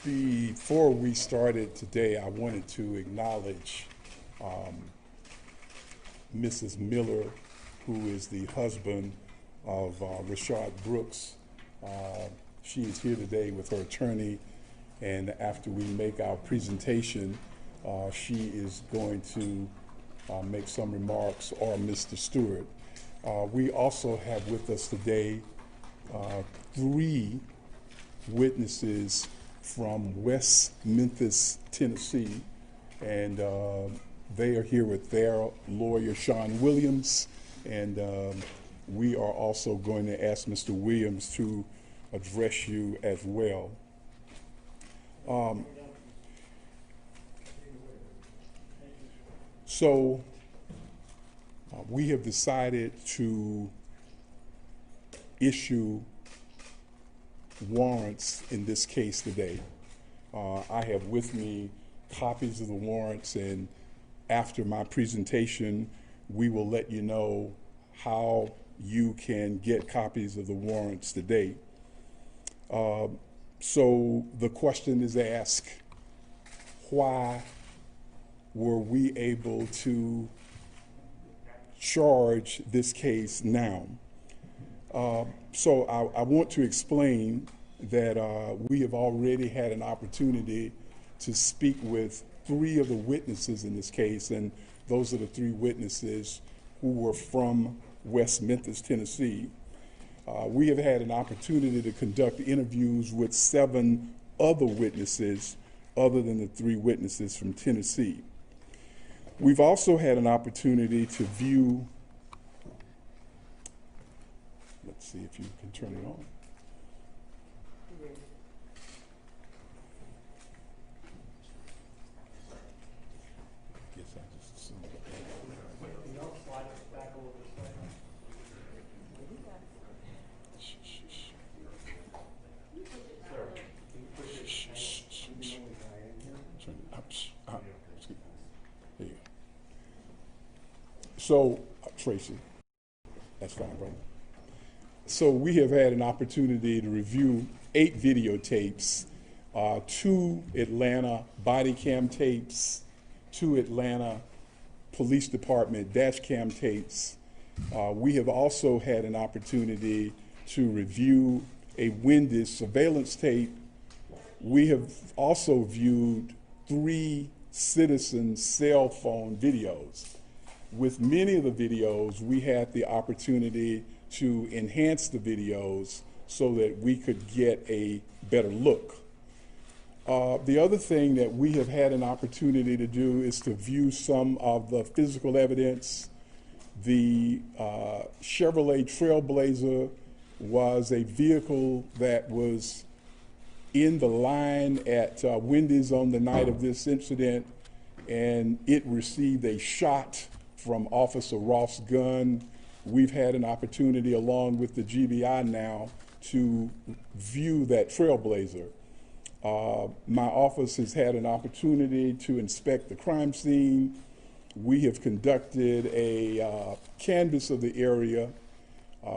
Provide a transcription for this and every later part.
Before we started today, I wanted to acknowledge Mrs. Miller, who is the husband of Rayshard Brooks. She is here today with her attorney, and after we make our presentation, she is going to make some remarks, or Mr. Stewart. We also have with us today 3 witnesses from West Memphis, Tennessee, and they are here with their lawyer, Sean Williams, and we are also going to ask Mr. Williams to address you as well. So we have decided to issue warrants in this case today. I have with me copies of the warrants, and after my presentation, we will let you know how you can get copies of the warrants today. So the question is asked, why were we able to charge this case now? So I want to explain that we have already had an opportunity to speak with 3 of the witnesses in this case, and those are the 3 witnesses who were from West Memphis, Tennessee. We have had an opportunity to conduct interviews with 7 other witnesses other than the 3 witnesses from Tennessee. We've also had an opportunity to view, let's see if you can turn it on. Guess I just assumed that. There you go. So, Tracy, that's fine, brother. So we have had an opportunity to review 8 videotapes, 2 Atlanta body cam tapes, 2 Atlanta Police Department dash cam tapes. We have also had an opportunity to review a Wendy's surveillance tape. We have also viewed 3 citizen cell phone videos. With many of the videos, we had the opportunity to enhance the videos so that we could get a better look. The other thing that we have had an opportunity to do is to view some of the physical evidence. The Chevrolet Trailblazer was a vehicle that was in the line at Wendy's on the night of this incident, and it received a shot from Officer Rolfe's gun. We've had an opportunity, along with the GBI now, to view that Trailblazer. My office has had an opportunity to inspect the crime scene. We have conducted a canvass of the area.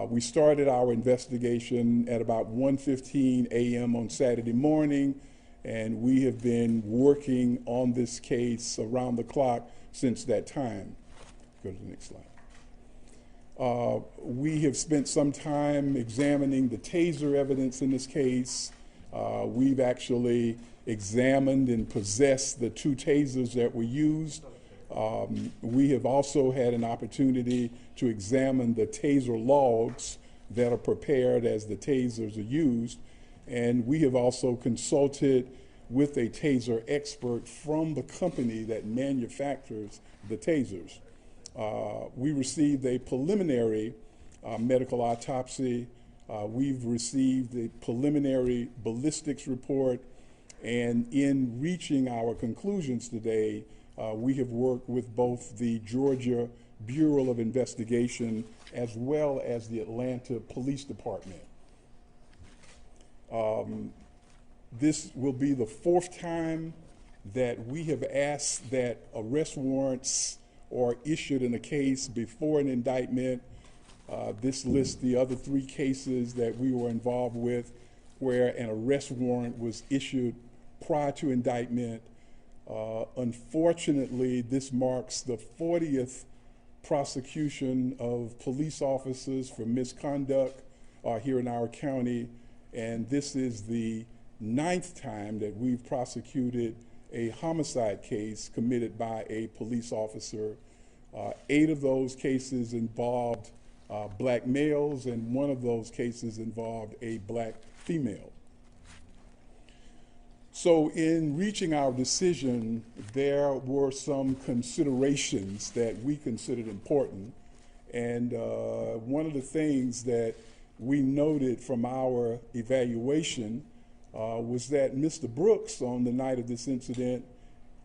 We started our investigation at about 1:15 a.m. on Saturday morning, and we have been working on this case around the clock since that time. Go to the next slide. We have spent some time examining the taser evidence in this case. We've actually examined and possessed the 2 tasers that were used. We have also had an opportunity to examine the taser logs that are prepared as the tasers are used. And we have also consulted with a taser expert from the company that manufactures the tasers. We received a preliminary medical autopsy. We've received a preliminary ballistics report, and in reaching our conclusions today, we have worked with both the Georgia Bureau of Investigation as well as the Atlanta Police Department. This will be the 4th time that we have asked that arrest warrants are issued in a case before an indictment. This lists the other 3 cases that we were involved with where an arrest warrant was issued prior to indictment. Unfortunately, this marks the 40th prosecution of police officers for misconduct here in our county, and this is the 9th time that we've prosecuted a homicide case committed by a police officer. 8 of those cases involved black males, and 1 of those cases involved a black female. So in reaching our decision, there were some considerations that we considered important. And one of the things that we noted from our evaluation was that Mr. Brooks, on the night of this incident,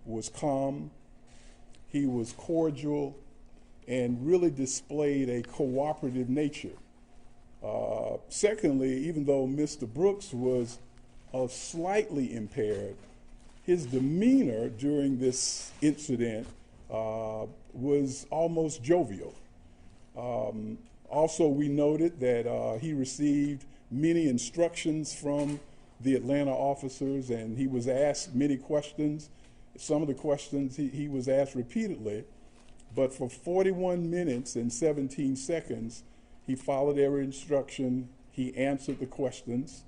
was calm, he was cordial, and really displayed a cooperative nature. Secondly, even though Mr. Brooks was slightly impaired, his demeanor during this incident was almost jovial. Also, we noted that he received many instructions from the Atlanta officers, and he was asked many questions. Some of the questions he was asked repeatedly, but for 41 minutes and 17 seconds, he followed every instruction, he answered the questions.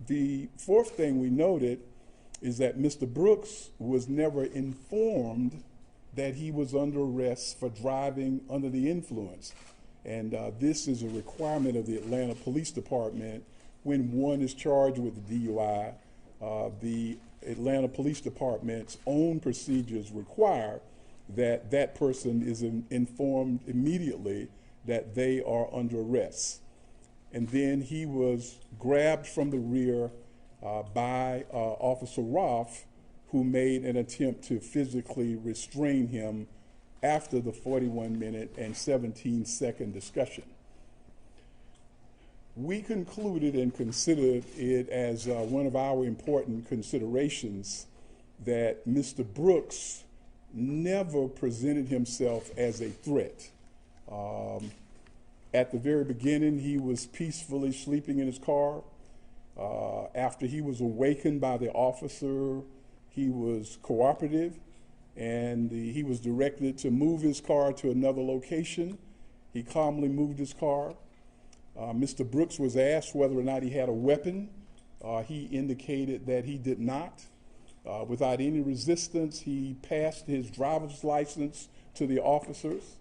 The fourth thing we noted is that Mr. Brooks was never informed that he was under arrest for driving under the influence. And this is a requirement of the Atlanta Police Department when one is charged with a DUI. The Atlanta Police Department's own procedures require that that person is informed immediately that they are under arrest. And then he was grabbed from the rear by Officer Rolfe, who made an attempt to physically restrain him after the 41-minute and 17-second discussion. We concluded and considered it as one of our important considerations that Mr. Brooks never presented himself as a threat. At the very beginning, he was peacefully sleeping in his car. After he was awakened by the officer, he was cooperative, and he was directed to move his car to another location. He calmly moved his car. Mr. Brooks was asked whether or not he had a weapon. He indicated that he did not. Without any resistance, he passed his driver's license to the officers.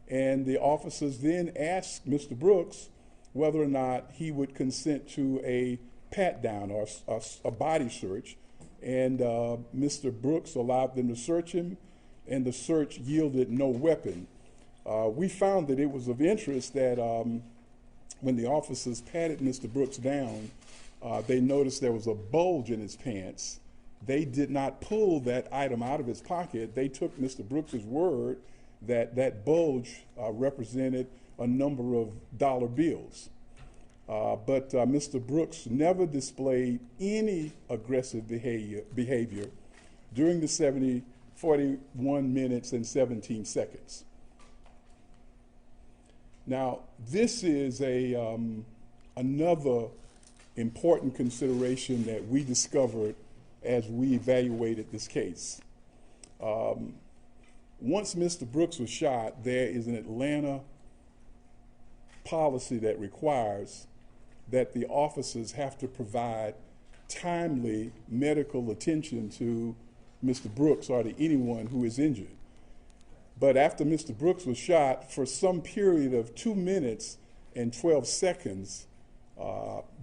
And the officers then asked Mr. Brooks whether or not he would consent to a pat-down or a body search. And Mr. Brooks allowed them to search him, and the search yielded no weapon. We found that it was of interest that when the officers patted Mr. Brooks down, they noticed there was a bulge in his pants. They did not pull that item out of his pocket. They took Mr. Brooks's word that that bulge represented a number of dollar bills. But Mr. Brooks never displayed any aggressive behavior during the 41 minutes and 17 seconds. Now, this is another important consideration that we discovered as we evaluated this case. Once Mr. Brooks was shot, there is an Atlanta policy that requires that the officers have to provide timely medical attention to Mr. Brooks or to anyone who is injured. But after Mr. Brooks was shot, for some period of 2 minutes and 12 seconds,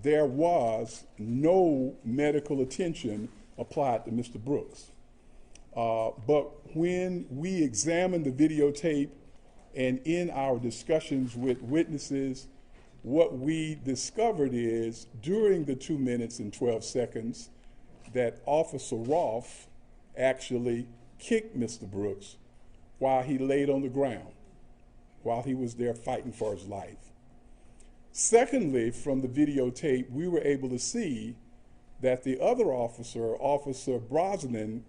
there was no medical attention applied to Mr. Brooks. But when we examined the videotape and in our discussions with witnesses, what we discovered is during the 2 minutes and 12 seconds that Officer Rolfe actually kicked Mr. Brooks while he laid on the ground, while he was there fighting for his life. Secondly, from the videotape, we were able to see that the other officer, Officer Brosnan,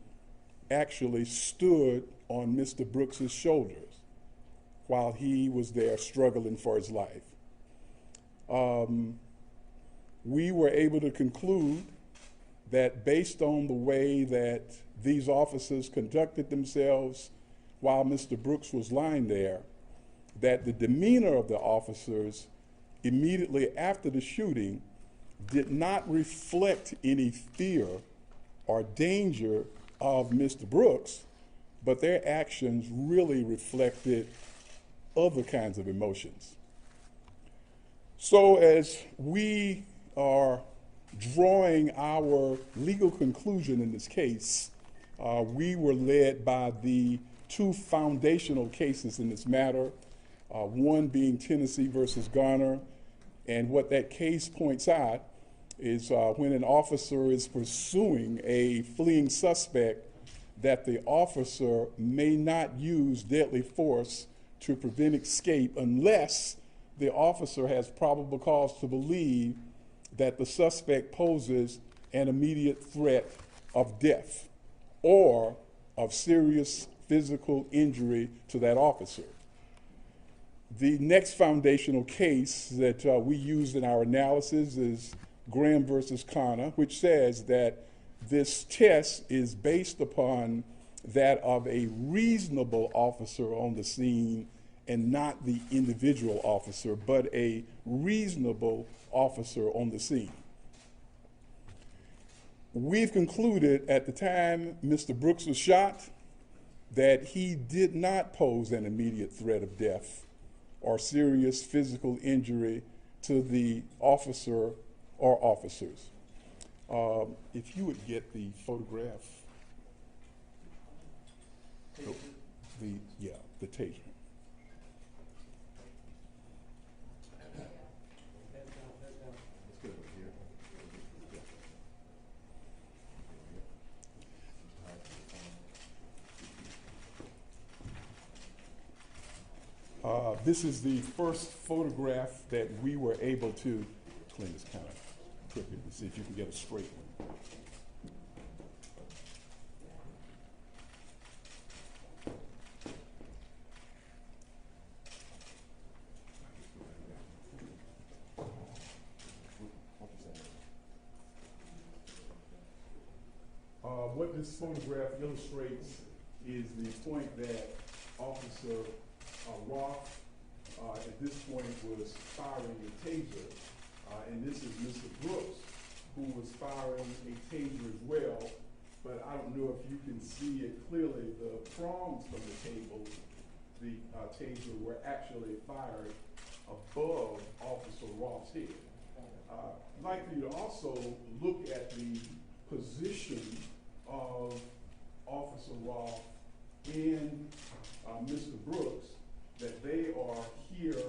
actually stood on Mr. Brooks's shoulders while he was there struggling for his life. We were able to conclude that based on the way that these officers conducted themselves while Mr. Brooks was lying there, that the demeanor of the officers immediately after the shooting did not reflect any fear or danger of Mr. Brooks, but their actions really reflected other kinds of emotions. So as we are drawing our legal conclusion in this case, we were led by the two foundational cases in this matter, one being Tennessee versus Garner, and what that case points out is when an officer is pursuing a fleeing suspect, that the officer may not use deadly force to prevent escape unless the officer has probable cause to believe that the suspect poses an immediate threat of death or of serious physical injury to that officer. The next foundational case that we used in our analysis is Graham versus Connor, which says that this test is based upon that of a reasonable officer on the scene and not the individual officer, but a reasonable officer on the scene. We've concluded at the time Mr. Brooks was shot that he did not pose an immediate threat of death or serious physical injury to the officer or officers. If you would get the photograph, the taser. This is the first photograph that we were able to clean this kind of tricky to see if you can get a straight one. What this photograph illustrates is the point that Officer Rolfe at this point was firing a taser, and this is Mr. Brooks, who was firing a taser as well, but I don't know if you can see it clearly. The prongs from the table, the taser, were actually fired above Officer Rolfe's head. I'd like for you to also look at the position of Officer Rolfe and Mr. Brooks, that they are here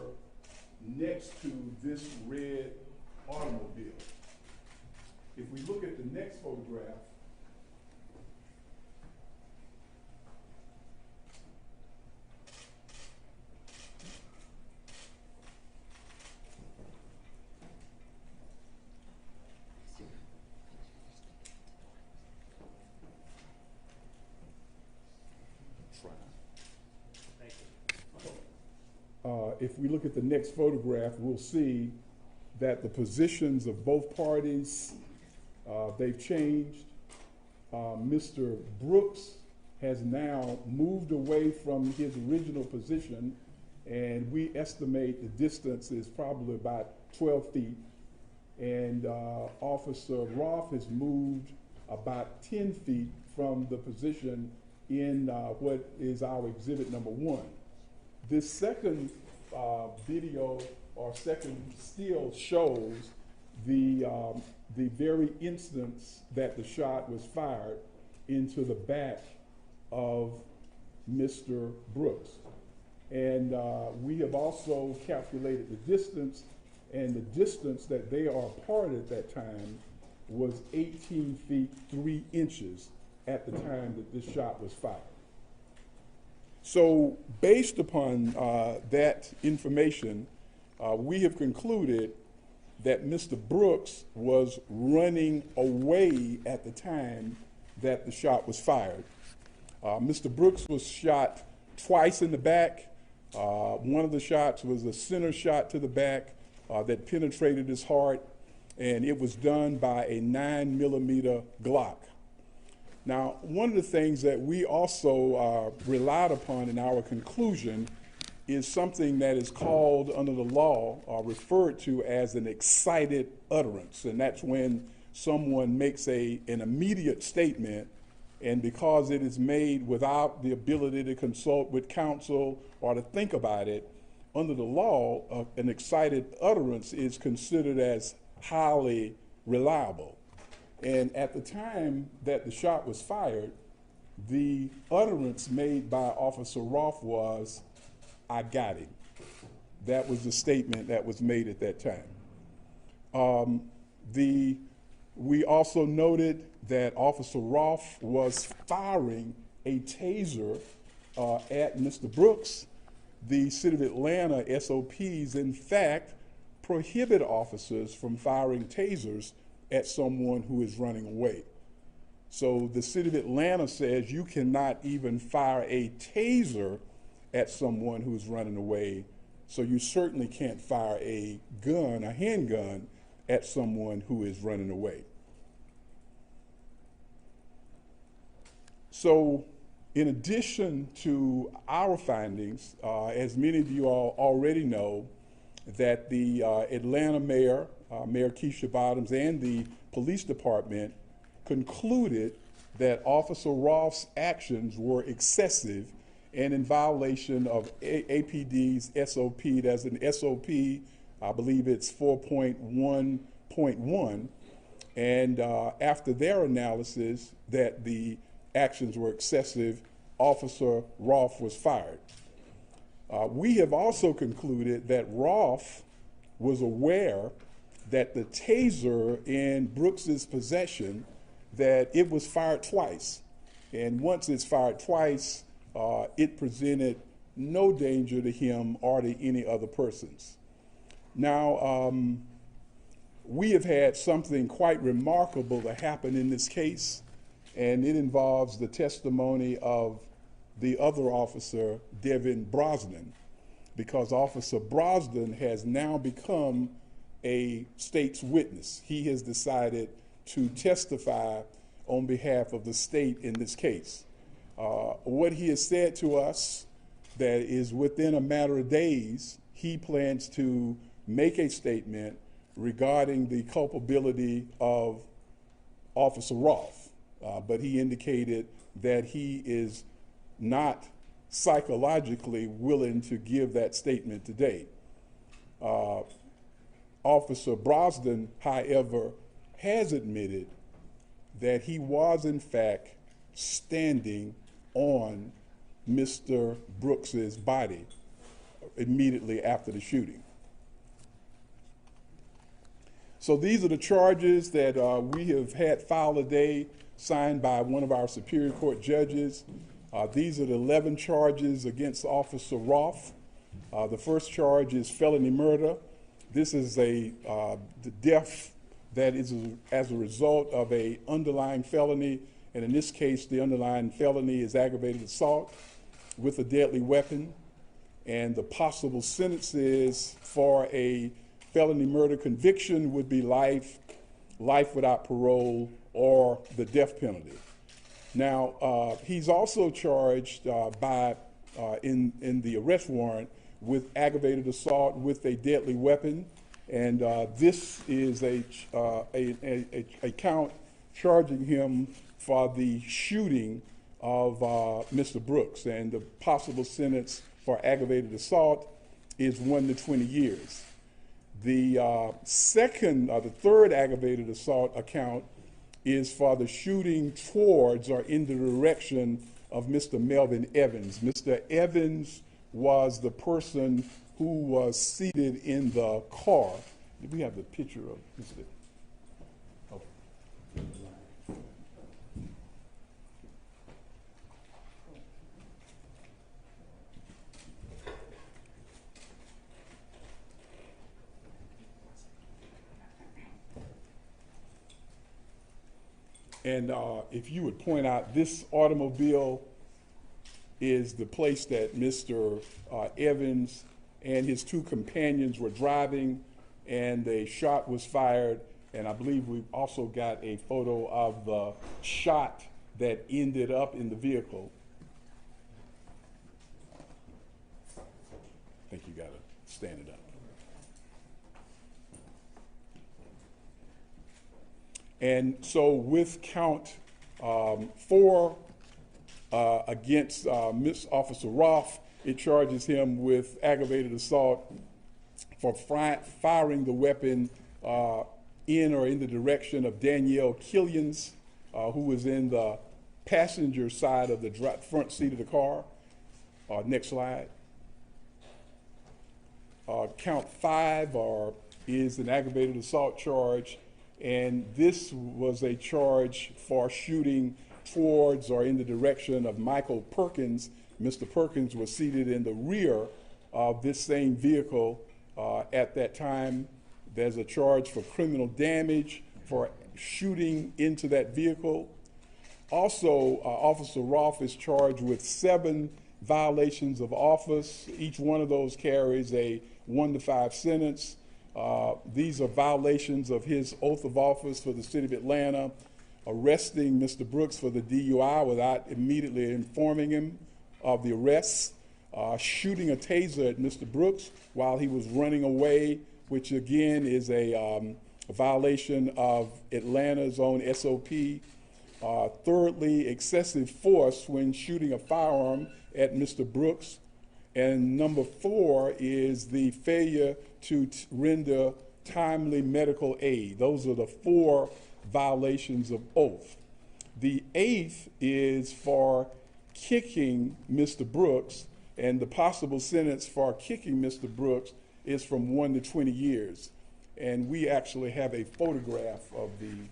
next to this red automobile. If we look at the next photograph, if we look at the next photograph, we'll see that the positions of both parties, they've changed. Mr. Brooks has now moved away from his original position, and we estimate the distance is probably about 12 feet. And Officer Rolfe has moved about 10 feet from the position in what is our exhibit number 1. This second video or second still shows the very instance that the shot was fired into the back of Mr. Brooks. And we have also calculated the distance, and the distance that they are apart at that time was 18 feet 3 inches at the time that this shot was fired. So based upon that information, we have concluded that Mr. Brooks was running away at the time that the shot was fired. Mr. Brooks was shot twice in the back. One of the shots was a center shot to the back that penetrated his heart. and it was done by a 9mm Glock. Now, one of the things that we also relied upon in our conclusion is something that is called under the law, referred to as an excited utterance, and that's when someone makes an immediate statement, and because it is made without the ability to consult with counsel or to think about it, under the law, an excited utterance is considered as highly reliable. And at the time that the shot was fired, the utterance made by Officer Rolfe was, "I got him." That was the statement that was made at that time. We also noted that Officer Rolfe was firing a taser at Mr. Brooks. The City of Atlanta SOPs, in fact, prohibit officers from firing tasers at someone who is running away. So the City of Atlanta says you cannot even fire a taser at someone who's running away, so you certainly can't fire a gun, a handgun, at someone who is running away. So in addition to our findings, as many of you all already know, that the Atlanta mayor, Mayor Keisha Bottoms, and the police department concluded that Officer Rolfe's actions were excessive and in violation of APD's SOP. There's an SOP, I believe it's 4.1.1, and after their analysis that the actions were excessive, Officer Rolfe was fired. We have also concluded that Rolfe was aware that the taser in Brooks's possession, that it was fired twice. And once it's fired twice, it presented no danger to him or to any other persons. Now, we have had something quite remarkable to happen in this case, and it involves the testimony of the other officer, Devin Brosnan, because Officer Brosnan has now become a state's witness. He has decided to testify on behalf of the state in this case. What he has said to us, that is within a matter of days, he plans to make a statement regarding the culpability of Officer Rolfe, but he indicated that he is not psychologically willing to give that statement today. Officer Brosnan, however, has admitted that he was in fact standing on Mr. Brooks's body immediately after the shooting. So these are the charges that we have had filed today, signed by one of our Superior Court judges. These are the 11 charges against Officer Rolfe. The first charge is felony murder. This is the death that is as a result of an underlying felony, and in this case, the underlying felony is aggravated assault with a deadly weapon, and the possible sentences for a felony murder conviction would be life, life without parole, or the death penalty. Now, he's also charged in the arrest warrant with aggravated assault with a deadly weapon, and this is a count charging him for the shooting of Mr. Brooks, and the possible sentence for aggravated assault is 1 to 20 years. The the third aggravated assault account is for the shooting towards or in the direction of Mr. Melvin Evans. Mr. Evans was the person who was seated in the car. Do we have the picture of Mr. Oh. And if you would point out, this automobile is the place that Mr. Evans and his two companions were driving, and a shot was fired And I believe we've also got a photo of the shot that ended up in the vehicle. I think you got to stand it up. And so with count 4 against Miss Officer Rolfe, it charges him with aggravated assault for firing the weapon in or in the direction of Danielle Killians, who was in the passenger side of the front seat of the car. Next slide. Count 5 is an aggravated assault charge, and this was a charge for shooting towards or in the direction of Michael Perkins. Mr. Perkins was seated in the rear of this same vehicle at that time. There's a charge for criminal damage for shooting into that vehicle. Also, Officer Rolfe is charged with 7 violations of office. Each one of those carries a 1 to 5 sentence. These are violations of his oath of office for the city of Atlanta, arresting Mr. Brooks for the DUI without immediately informing him of the arrests, shooting a taser at Mr. Brooks while he was running away, which again is a violation of Atlanta's own SOP. Thirdly, excessive force when shooting a firearm at Mr. Brooks. And number 4 is the failure to render timely medical aid. Those are the 4 violations of oath. The 8th is for kicking Mr. Brooks, and the possible sentence for kicking Mr. Brooks is from 1 to 20 years. And we actually have a photograph of the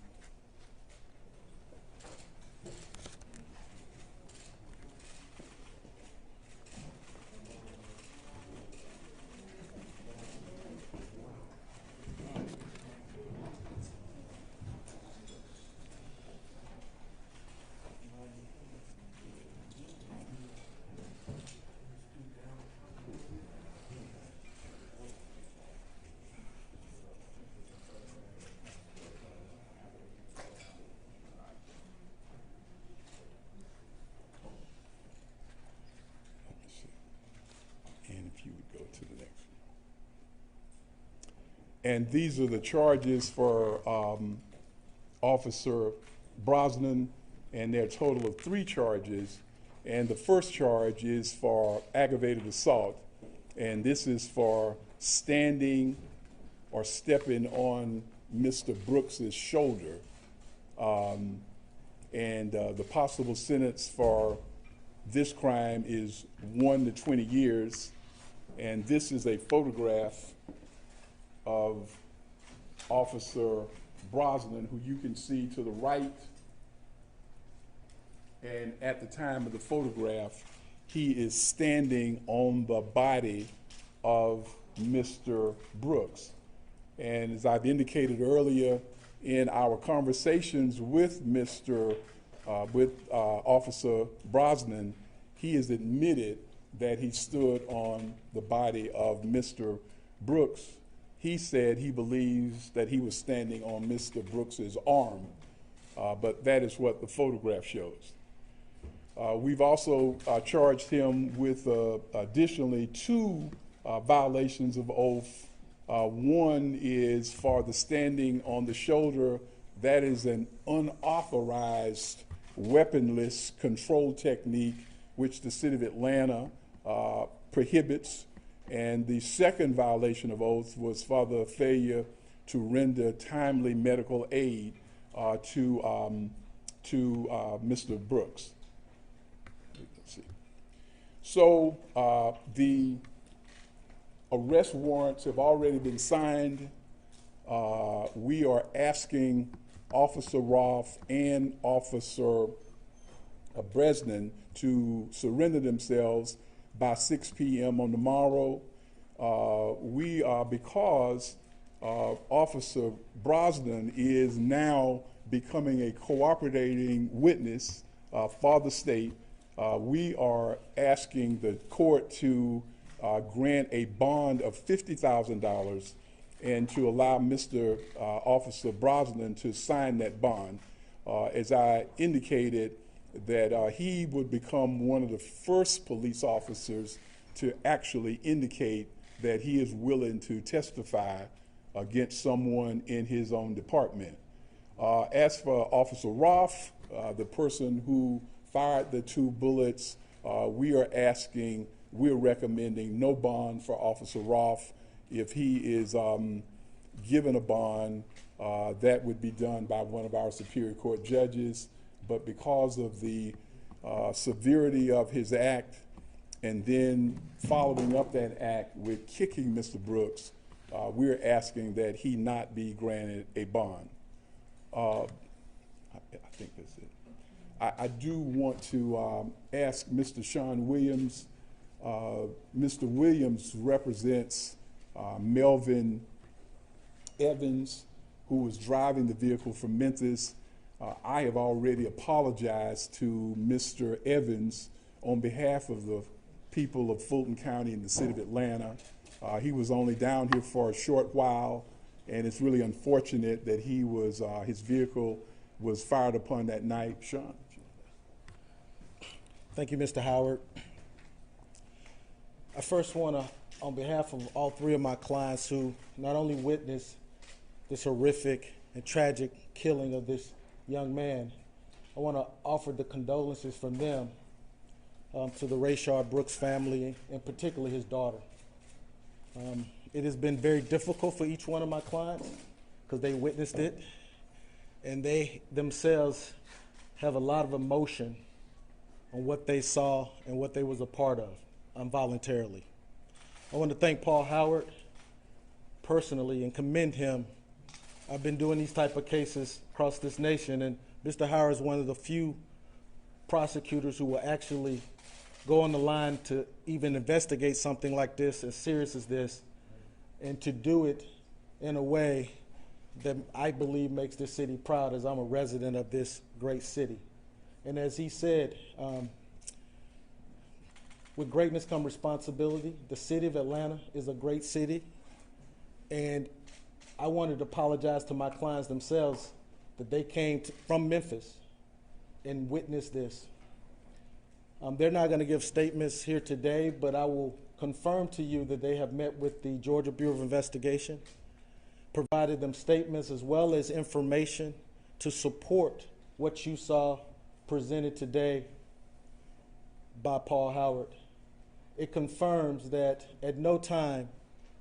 And these are the charges for Officer Brosnan, and there are a total of 3 charges. And the first charge is for aggravated assault, and this is for standing or stepping on Mr. Brooks's shoulder. The possible sentence for this crime is 1 to 20 years. And this is a photograph of Officer Brosnan, who you can see to the right. And at the time of the photograph, he is standing on the body of Mr. Brooks. And as I've indicated earlier in our conversations with Officer Brosnan, he has admitted that he stood on the body of Mr. Brooks. He said he believes that he was standing on Mr. Brooks's arm, but that is what the photograph shows. We've also charged him with additionally 2 violations of oath. One is for the standing on the shoulder. That is an unauthorized weaponless control technique which the city of Atlanta prohibits. And the second violation of oath was for the failure to render timely medical aid to Mr. Brooks. Let's see. So the arrest warrants have already been signed. We are asking Officer Rolfe and Officer Brosnan to surrender themselves by 6 p.m. on tomorrow. Because Officer Brosnan is now becoming a cooperating witness for the state, we are asking the court to grant a bond of $50,000 and to allow Mr. Officer Brosnan to sign that bond. As I indicated, that he would become one of the first police officers to actually indicate that he is willing to testify against someone in his own department. As for Officer Rolfe, the person who fired the 2 bullets, we're recommending no bond for Officer Rolfe. If he is given a bond, that would be done by one of our Superior Court judges. But because of the severity of his act, and then following up that act with kicking Mr. Brooks, we're asking that he not be granted a bond. I think that's it. I do want to ask Mr. Sean Williams. Mr. Williams represents Melvin Evans, who was driving the vehicle from Memphis. I have already apologized to Mr. Evans on behalf of the people of Fulton County and the city of Atlanta. He was only down here for a short while, and it's really unfortunate that he was, his vehicle was fired upon that night. Sean? Thank you, Mr. Howard. I first want to, on behalf of all 3 of my clients who not only witnessed this horrific and tragic killing of this young man, I want to offer the condolences from them to the Rayshard Brooks family, and particularly his daughter. It has been very difficult for each one of my clients because they witnessed it, and they themselves have a lot of emotion on what they saw and what they was a part of involuntarily. I want to thank Paul Howard personally and commend him. I've been doing these type of cases across this nation, and Mr. Howard is one of the few prosecutors who will actually go on the line to even investigate something like this, as serious as this, and to do it in a way that I believe makes this city proud, as I'm a resident of this great city. And as he said, with greatness come responsibility. The city of Atlanta is a great city, and I wanted to apologize to my clients themselves that they came from Memphis and witnessed this. They're not going to give statements here today, but I will confirm to you that they have met with the Georgia Bureau of Investigation, provided them statements as well as information to support what you saw presented today by Paul Howard. It confirms that at no time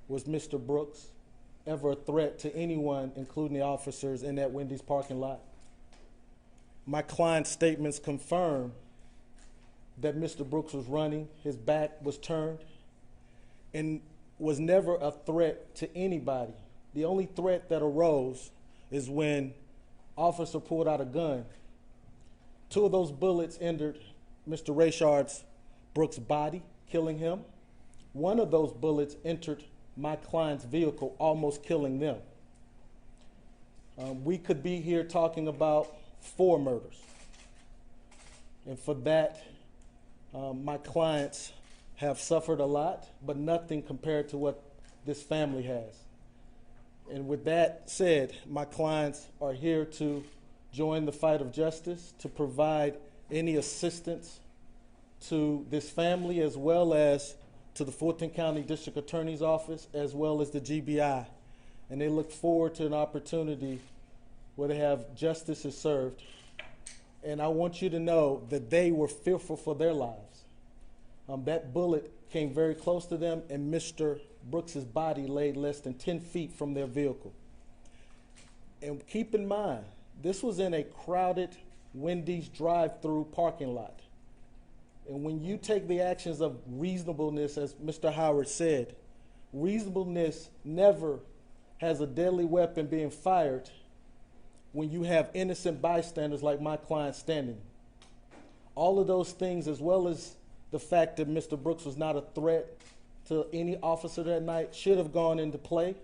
was Mr. Brooks ever a threat to anyone, including the officers in that Wendy's parking lot. My client's statements confirm that Mr. Brooks was running, his back was turned, and was never a threat to anybody. The only threat that arose is when officer pulled out a gun. 2 of those bullets entered Mr. Rayshard Brooks' body, killing him. 1 of those bullets entered my client's vehicle, almost killing them. We could be here talking about 4 murders. And for that, my clients have suffered a lot, but nothing compared to what this family has. And with that said, my clients are here to join the fight of justice, to provide any assistance to this family, as well as to the Fulton County District Attorney's Office, as well as the GBI. And they look forward to an opportunity where they have justice is served. And I want you to know that they were fearful for their lives. That bullet came very close to them, and Mr. Brooks's body laid less than 10 feet from their vehicle. And keep in mind, this was in a crowded Wendy's drive-through parking lot. And when you take the actions of reasonableness, as Mr. Howard said, reasonableness never has a deadly weapon being fired when you have innocent bystanders like my client standing. All of those things, as well as the fact that Mr. Brooks was not a threat to any officer that night, should have gone into play,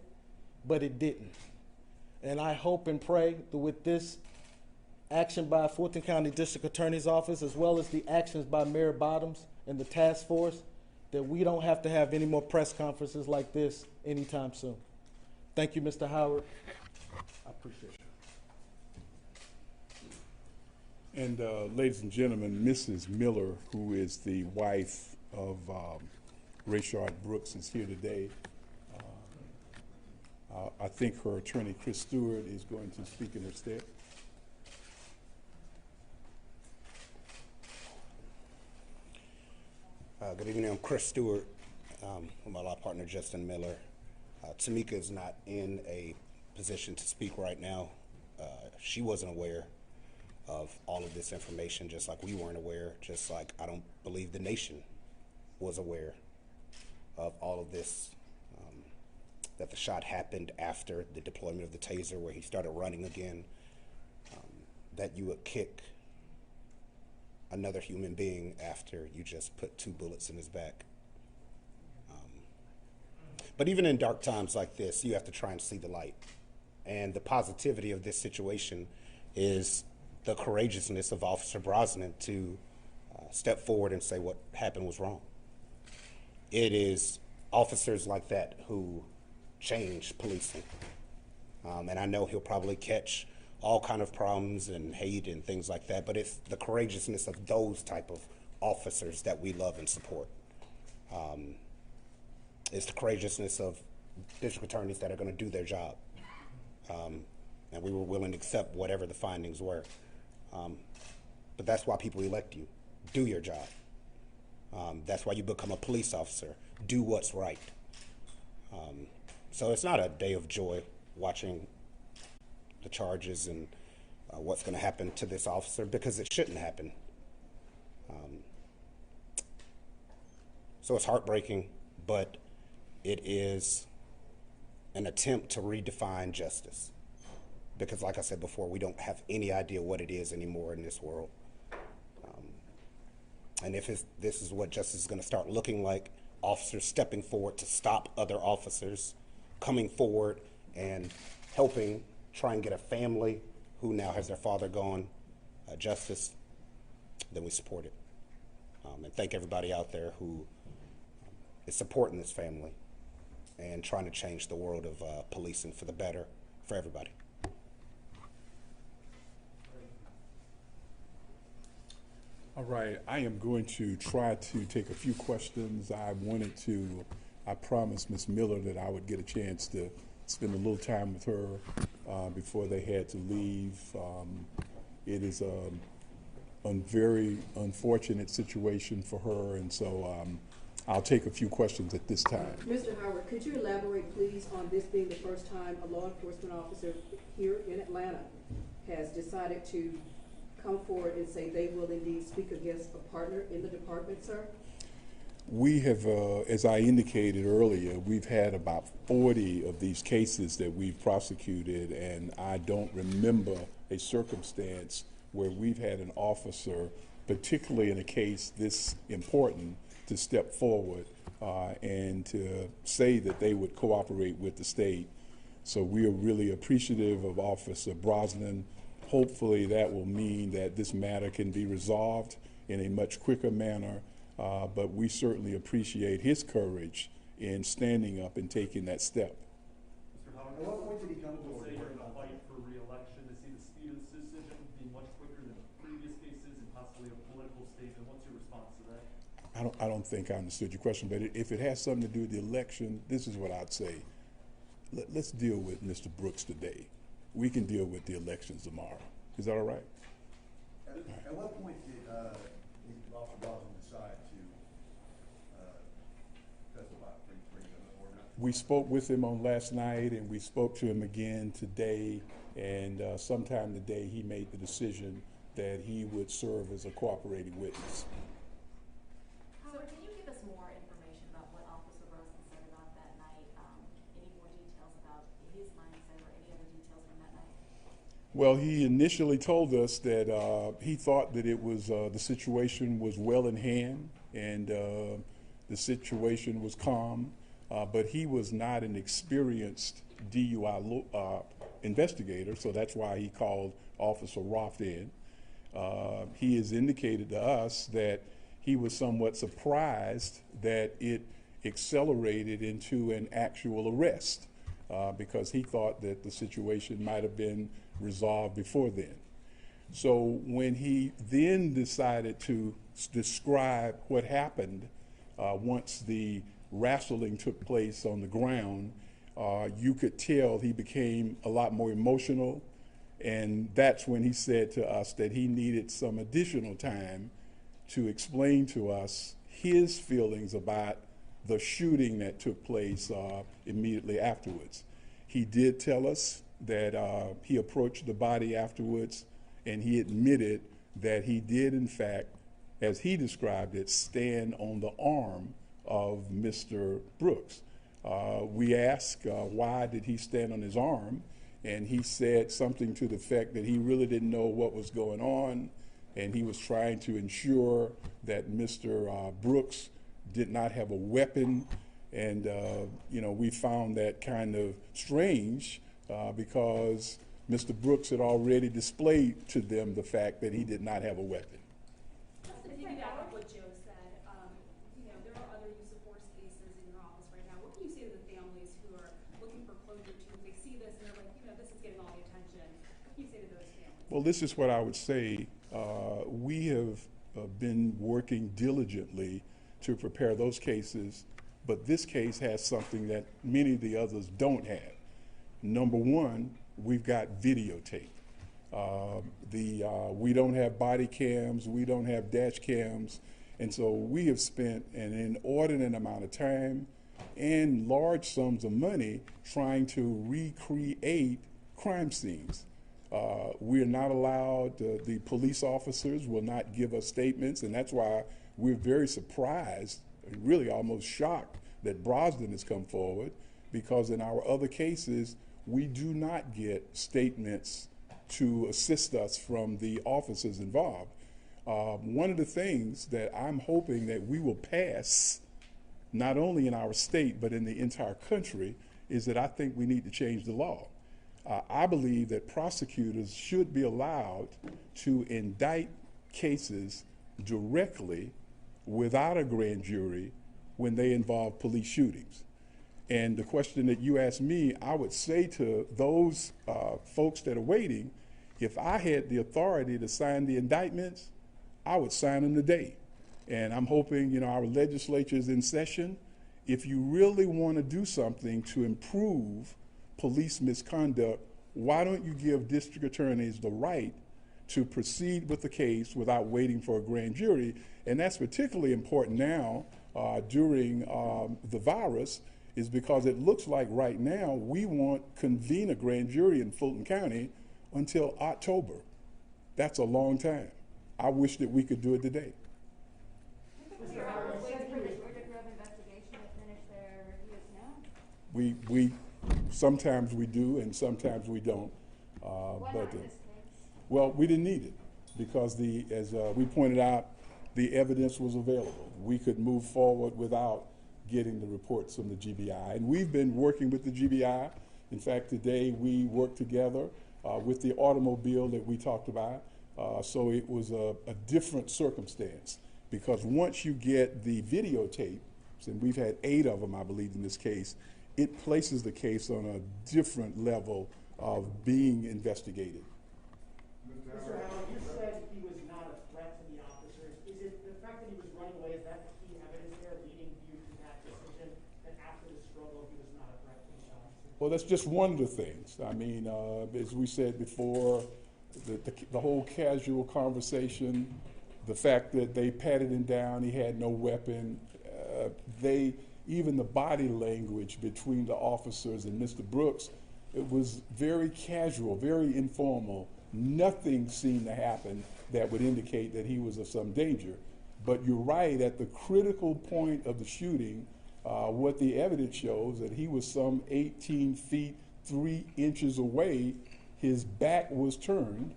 but it didn't. And I hope and pray that with this action by Fulton County District Attorney's Office, as well as the actions by Mayor Bottoms and the task force, that we don't have to have any more press conferences like this anytime soon. Thank you, Mr. Howard. I appreciate it. And ladies and gentlemen, Mrs. Miller, who is the wife of Rayshard Brooks, is here today. I think her attorney, Chris Stewart, is going to speak in her stead. Good evening. I'm Chris Stewart with my law partner, Justin Miller. Tamika is not in a position to speak right now. She wasn't aware of all of this information, just like we weren't aware, just like I don't believe the nation was aware of all of this, that the shot happened after the deployment of the taser where he started running again, that you would kick another human being after you just put 2 bullets in his back. But even in dark times like this, you have to try and see the light. And the positivity of this situation is the courageousness of Officer Brosnan to step forward and say what happened was wrong. It is officers like that who change policing. And I know he'll probably catch all kind of problems and hate and things like that, but it's the courageousness of those type of officers that we love and support. It's the courageousness of district attorneys that are going to do their job. And we were willing to accept whatever the findings were. But that's why people elect you. Do your job. That's why you become a police officer. Do what's right. So it's not a day of joy watching the charges and what's going to happen to this officer, because it shouldn't happen. So it's heartbreaking, but it is an attempt to redefine justice. Because like I said before, we don't have any idea what it is anymore in this world. And if this is what justice is going to start looking like, officers stepping forward to stop other officers, coming forward and helping try and get a family who now has their father gone justice, then we support it. And thank everybody out there who is supporting this family and trying to change the world of policing for the better for everybody. All right, I am going to try to take a few questions. I promised Ms. Miller that I would get a chance to spend a little time with her before they had to leave. It is a very unfortunate situation for her, and so I'll take a few questions at this time. Mr. Howard, could you elaborate, please, on this being the first time a law enforcement officer here in Atlanta has decided to come forward and say they will indeed speak against a partner in the department, sir? We have, as I indicated earlier, we've had about 40 of these cases that we've prosecuted, and I don't remember a circumstance where we've had an officer, particularly in a case this important, to step forward and to say that they would cooperate with the state. So we are really appreciative of Officer Brosnan. Hopefully that will mean that this matter can be resolved in a much quicker manner, but we certainly appreciate his courage in standing up and taking that step. Mr. Howard, at what point did he come forward? Say you're in a fight for re-election, to see the speed of this decision being much quicker than previous cases and possibly a political statement. What's your response to that? I don't think I understood your question, but if it has something to do with the election, this is what I'd say. Let's deal with Mr. Brooks today. We can deal with the elections tomorrow. Is that all right? At what point did Officer Brosnan decide to testify for or not? We spoke with him on last night, and we spoke to him again today, and sometime today he made the decision that he would serve as a cooperating witness. Howard, can you give us more information about what Officer Brosnan said about that night? Any more details about his mindset or any other details from that night? Well, he initially told us that he thought that it was the situation was well in hand and the situation was calm, but he was not an experienced DUI investigator, so that's why he called Officer Rolfe in. He has indicated to us that he was somewhat surprised that it accelerated into an actual arrest. because he thought that the situation might have been resolved before then. So when he then decided to describe what happened once the wrestling took place on the ground, you could tell he became a lot more emotional, and that's when he said to us that he needed some additional time to explain to us his feelings about the shooting that took place immediately afterwards. He did tell us that he approached the body afterwards, and he admitted that he did, in fact, as he described it, stand on the arm of Mr. Brooks. We asked why did he stand on his arm, and he said something to the effect that he really didn't know what was going on, and he was trying to ensure that Mr. Brooks did not have a weapon. And we found that kind of strange because Mr. Brooks had already displayed to them the fact that he did not have a weapon. Just to piggyback off what Joe said, there are other use of force cases in your office right now. What can you say to the families who are looking for closure too? If they see this and they're like, this is getting all the attention, what can you say to those families? Well, this is what I would say. We have been working diligently to prepare those cases, but this case has something that many of the others don't have. Number one, we've got videotape. We don't have body cams, we don't have dash cams, and so we have spent an inordinate amount of time and large sums of money trying to recreate crime scenes. We're not allowed, the police officers will not give us statements, and that's why we're very surprised, and really almost shocked that Brosnan has come forward, because in our other cases, we do not get statements to assist us from the officers involved. One of the things that I'm hoping that we will pass, not only in our state, but in the entire country, is that I think we need to change the law. I believe that prosecutors should be allowed to indict cases directly without a grand jury when they involve police shootings. And the question that you asked me, I would say to those folks that are waiting, if I had the authority to sign the indictments, I would sign them today. And I'm hoping, our legislature is in session. If you really want to do something to improve police misconduct, why don't you give district attorneys the right to proceed with the case without waiting for a grand jury? And that's particularly important now during the virus, is because it looks like right now we won't convene a grand jury in Fulton County until October. That's a long time. I wish that we could do it today. We sometimes we do and sometimes we don't. Well, we didn't need it because as we pointed out, the evidence was available. We could move forward without getting the reports from the GBI. And we've been working with the GBI. In fact, today we worked together with the automobile that we talked about. So it was a different circumstance, because once you get the videotape, and we've had 8 of them, I believe, in this case, it places the case on a different level of being investigated. Mr. Howard, you said he was not a threat to the officers. Is it the fact that he was running away, is that the key evidence there leading you to that decision, that after the struggle he was not a threat to the officers? Well, that's just one of the things. I mean, as we said before, the whole casual conversation, the fact that they patted him down, he had no weapon, even the body language between the officers and Mr. Brooks, it was very casual, very informal. Nothing seemed to happen that would indicate that he was of some danger. But you're right, at the critical point of the shooting, what the evidence shows that he was some 18 feet, 3 inches away. His back was turned,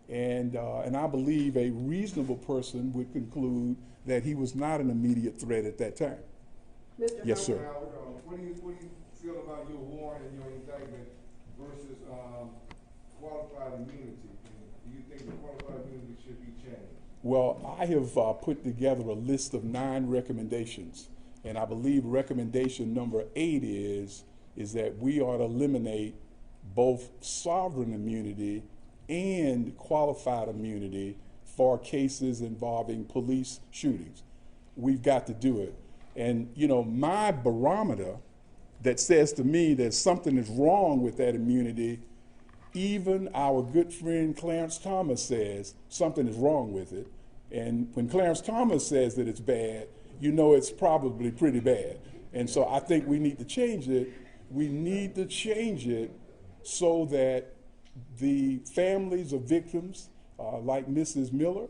and I believe a reasonable person would conclude that he was not an immediate threat at that time. Mr. Yes, sir. Howard, what do you feel about your warrant and your indictment versus qualified immunity? Do you think the qualified immunity should be changed? Well, I have put together a list of 9 recommendations, and I believe recommendation number 8 is is that we ought to eliminate both sovereign immunity and qualified immunity for cases involving police shootings. We've got to do it. And, you know, my barometer that says to me that something is wrong with that immunity, even our good friend Clarence Thomas says something is wrong with it. And when Clarence Thomas says that it's bad, you know it's probably pretty bad. And so I think we need to change it. We need to change it so that the families of victims, like Mrs. Miller,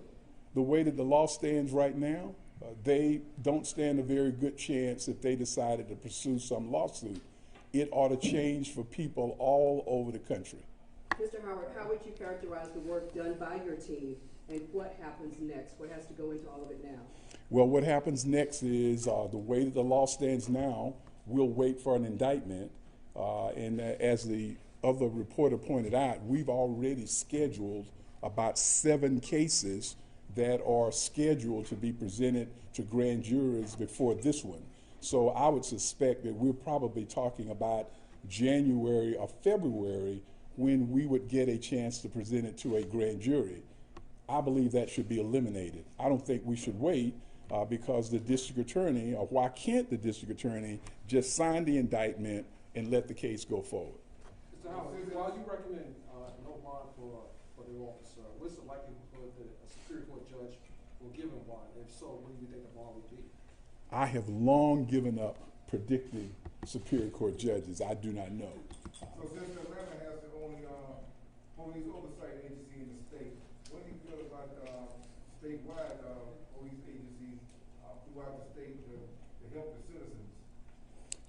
the way that the law stands right now, they don't stand a very good chance if they decided to pursue some lawsuit. It ought to change for people all over the country. Mr. Howard, how would you characterize the work done by your team, and what happens next? What has to go into all of it now? Well, what happens next is the way that the law stands now, we'll wait for an indictment. And as the other reporter pointed out, we've already scheduled about 7 cases that are scheduled to be presented to grand juries before this one. So I would suspect that we're probably talking about January or February when we would get a chance to present it to a grand jury. I believe that should be eliminated. I don't think we should wait because the district attorney, or why can't the district attorney just sign the indictment and let the case go forward? Mr. Howard, while you recommend no bond for the officer, what's the likelihood that a Superior Court judge will give him bond? If so, what do you think the bond would be? I have long given up predicting Superior Court judges. I do not know. So since Atlanta has the only police oversight agency in the state, what do you feel about statewide police agencies throughout the state to help the citizens?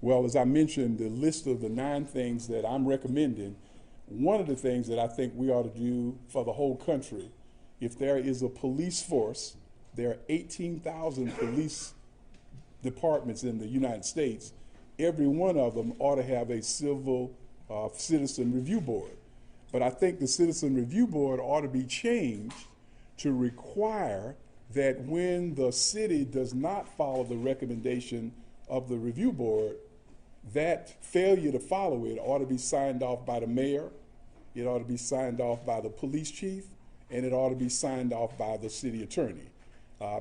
Well, as I mentioned, the list of the 9 things that I'm recommending, one of the things that I think we ought to do for the whole country, if there is a police force, there are 18,000 police departments in the United States, every one of them ought to have a citizen review board. But I think the citizen review board ought to be changed to require that when the city does not follow the recommendation of the review board, that failure to follow it ought to be signed off by the mayor, it ought to be signed off by the police chief, and it ought to be signed off by the city attorney.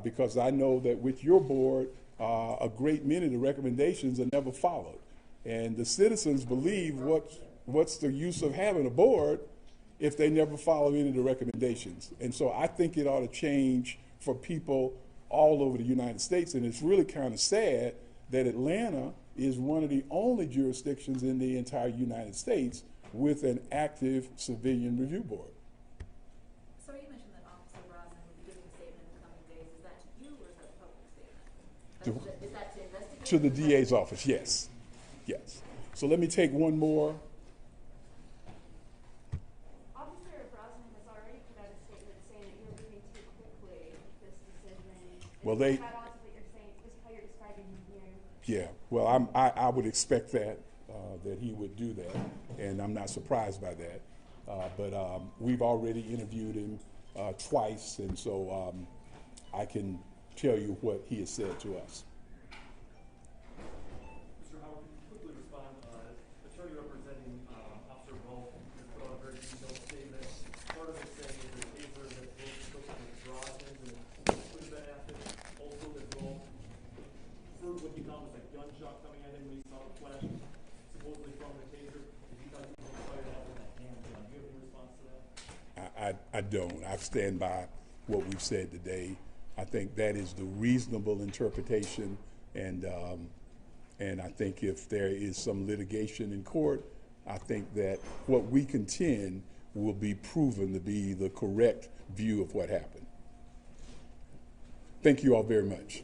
Because I know that with your board, a great many of the recommendations are never followed. And the citizens believe what's the use of having a board if they never follow any of the recommendations. And so I think it ought to change for people all over the United States. And it's really kind of sad that Atlanta is one of the only jurisdictions in the entire United States with an active civilian review board. So you mentioned that Officer Brosnan will be giving a statement in the coming days. Is that to you or is that a public statement? Is that to investigate? To the DA's office, yes. Yes. So let me take one more. Officer Brosnan has already put out a statement saying that you're moving too quickly with this decision. Well, Is that odds what you're saying, is how you're describing him here? Yeah, well, I would expect that he would do that, and I'm not surprised by that. But we've already interviewed him twice, and so I can tell you what he has said to us. Mr. Howard, could you quickly respond? Attorney representing Officer Rolfe has put out a very detailed statement. Part of it saying that the taser that Rolfe took with Brosnan and could have been active. Also that Rolfe heard what he thought was a gunshot coming at him when he saw the flash, supposedly from the taser. And he thought he was fired out with a handgun. Do you have any response to that? I don't. I stand by what we've said today. I think that is the reasonable interpretation, and I think if there is some litigation in court, I think that what we contend will be proven to be the correct view of what happened. Thank you all very much.